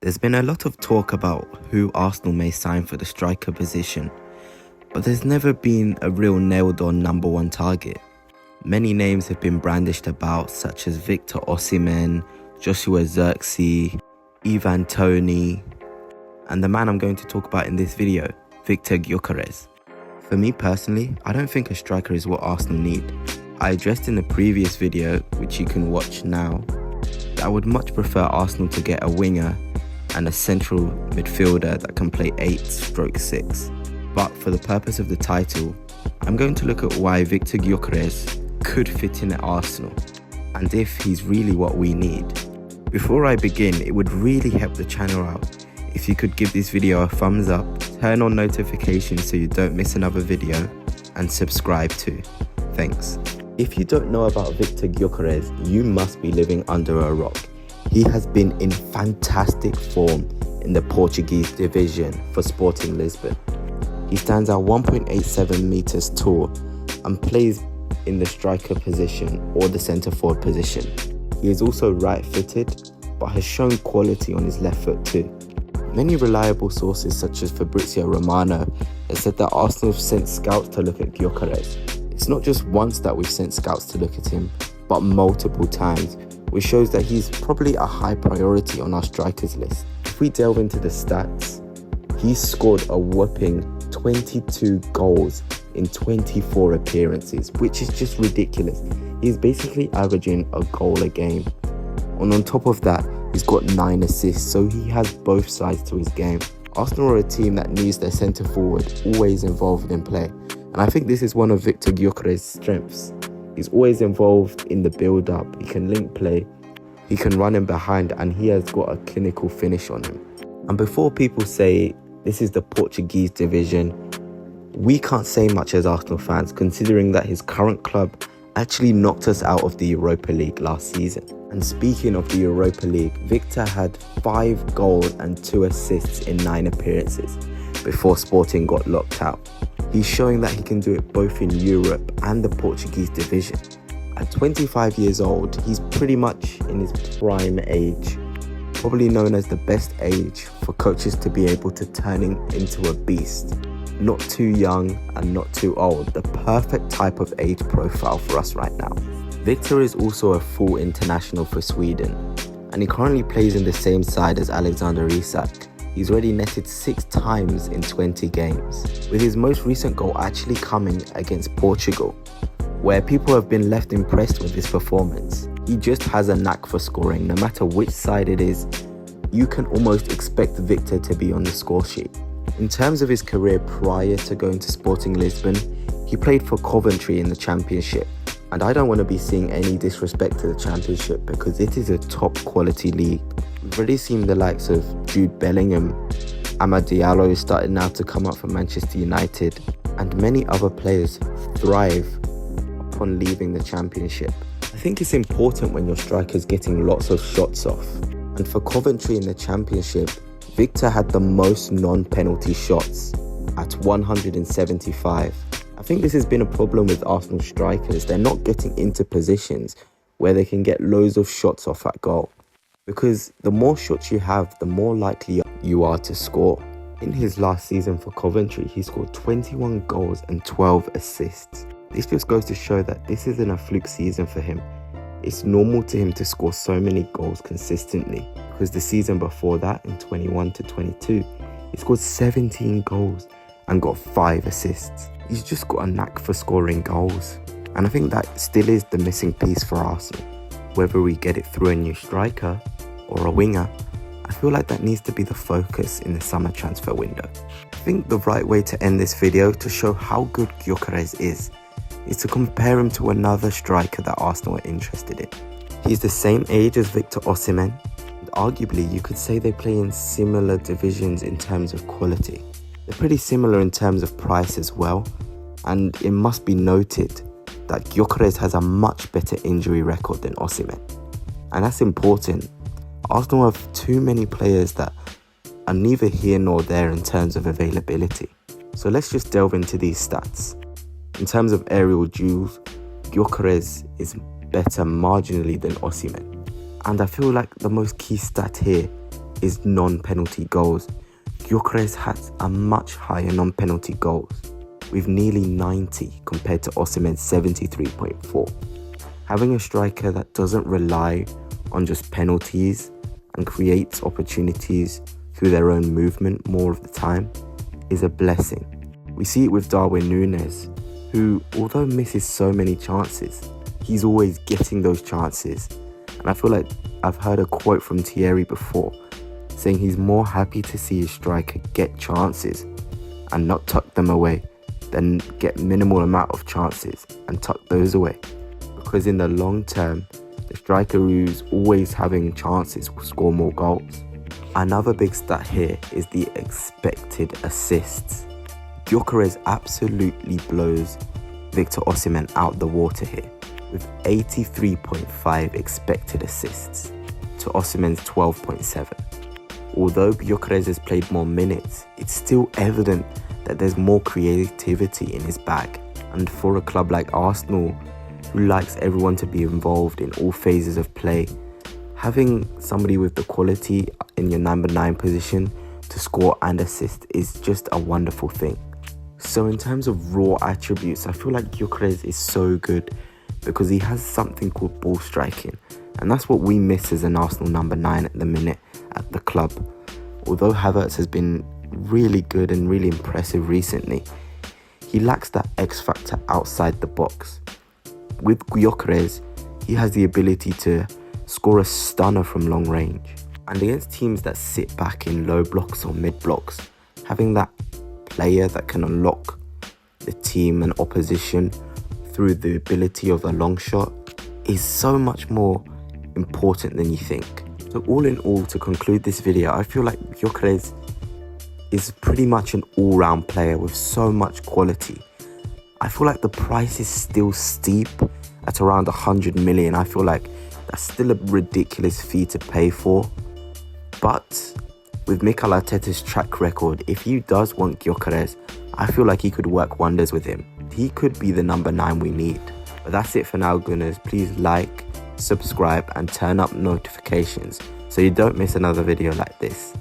There's been a lot of talk about who Arsenal may sign for the striker position, but there's never been a real nailed-on number one target. Many names have been brandished about, such as Victor Osimhen, Joshua Zirkzee, Ivan Toney, and the man I'm going to talk about in this video, Victor Gyokeres. For me personally, I don't think a striker is what Arsenal need. I addressed in the previous video, which you can watch now, that I would much prefer Arsenal to get a winger and a central midfielder that can play 8/6. But for the purpose of the title, I'm going to look at why Victor Gyokeres could fit in at Arsenal and if he's really what we need. Before I begin, it would really help the channel out if you could give this video a thumbs up, turn on notifications so you don't miss another video, and subscribe too. Thanks. If you don't know about Victor Gyokeres, you must be living under a rock. He has been in fantastic form in the Portuguese division for Sporting Lisbon. He stands at 1.87 meters tall and plays in the striker position or the centre forward position. He is also right-footed, but has shown quality on his left foot too. Many reliable sources such as Fabrizio Romano have said that Arsenal have sent scouts to look at Gyokeres. It's not just once that we've sent scouts to look at him, but multiple times, which shows that he's probably a high priority on our strikers list. If we delve into the stats, he's scored a whopping 22 goals in 24 appearances, which is just ridiculous. He's basically averaging a goal a game. And on top of that, he's got 9 assists, so he has both sides to his game. Arsenal are a team that needs their centre forward always involved in play, and I think this is one of Victor Gyokeres' strengths. He's always involved in the build-up, he can link play, he can run in behind, and he has got a clinical finish on him. And before people say this is the Portuguese division, we can't say much as Arsenal fans, considering that his current club actually knocked us out of the Europa League last season. And speaking of the Europa League, Victor had 5 goals and 2 assists in 9 appearances before Sporting got locked out. He's showing that he can do it both in Europe and the Portuguese division. At 25 years old, he's pretty much in his prime age, probably known as the best age for coaches to be able to turn him into a beast. Not too young and not too old, the perfect type of age profile for us right now. Victor is also a full international for Sweden, and he currently plays in the same side as Alexander Isak. He's already netted 6 times in 20 games, with his most recent goal actually coming against Portugal, where people have been left impressed with his performance. He just has a knack for scoring. No matter which side it is, you can almost expect Victor to be on the score sheet. In terms of his career prior to going to Sporting Lisbon, he played for Coventry in the Championship. And I don't want to be seeing any disrespect to the Championship because it is a top quality league. We've already seen the likes of Jude Bellingham, Amad Diallo is starting now to come up for Manchester United, and many other players thrive upon leaving the Championship. I think it's important when your striker's getting lots of shots off. And for Coventry in the Championship, Victor had the most non-penalty shots at 175. I think this has been a problem with Arsenal strikers. They're not getting into positions where they can get loads of shots off at goal. Because the more shots you have, the more likely you are to score. In his last season for Coventry, he scored 21 goals and 12 assists. This just goes to show that this isn't a fluke season for him. It's normal to him to score so many goals consistently, because the season before that, in 21 to 22, he scored 17 goals and got 5 assists. He's just got a knack for scoring goals, and I think that still is the missing piece for Arsenal. Whether we get it through a new striker or a winger, I feel like that needs to be the focus in the summer transfer window. I think the right way to end this video to show how good Gyokeres is to compare him to another striker that Arsenal are interested in. He's the same age as Victor Osimhen, and arguably you could say they play in similar divisions in terms of quality. They're pretty similar in terms of price as well, and it must be noted that Gyokeres has a much better injury record than Osimhen. And that's important. Arsenal have too many players that are neither here nor there in terms of availability. So let's just delve into these stats. In terms of aerial duels, Gyokeres is better marginally than Osimhen. And I feel like the most key stat here is non-penalty goals. Gyokeres has a much higher non-penalty goals, with nearly 90 compared to Osimhen's 73.4. Having a striker that doesn't rely on just penalties and creates opportunities through their own movement more of the time is a blessing. We see it with Darwin Núñez, who, although misses so many chances, he's always getting those chances. And I feel like I've heard a quote from Thierry before, saying he's more happy to see his striker get chances and not tuck them away than get minimal amount of chances and tuck those away. Because in the long term, the striker who's always having chances will score more goals. Another big stat here is the expected assists. Gyokeres absolutely blows Victor Osimhen out the water here, with 83.5 expected assists to Osimhen's 12.7. Although Gyokeres has played more minutes, it's still evident that there's more creativity in his bag. And for a club like Arsenal, who likes everyone to be involved in all phases of play, having somebody with the quality in your number 9 position to score and assist is just a wonderful thing. So in terms of raw attributes, I feel like Gyokeres is so good because he has something called ball striking, and that's what we miss as an Arsenal number 9 at the minute at the club. Although Havertz has been really good and really impressive recently, he lacks that X factor outside the box. With Gyokeres, he has the ability to score a stunner from long range, and against teams that sit back in low blocks or mid blocks, having that player that can unlock the team and opposition through the ability of a long shot is so much more important than you think. So all in all, to conclude this video, I feel like Gyokeres is pretty much an all-round player with so much quality. I feel like the price is still steep at around 100 million. I feel like that's still a ridiculous fee to pay for. But with Mikel Arteta's track record, if he does want Gyokeres, I feel like he could work wonders with him. He could be the number 9 we need. But that's it for now, Gunners. Please like, subscribe and turn up notifications so you don't miss another video like this.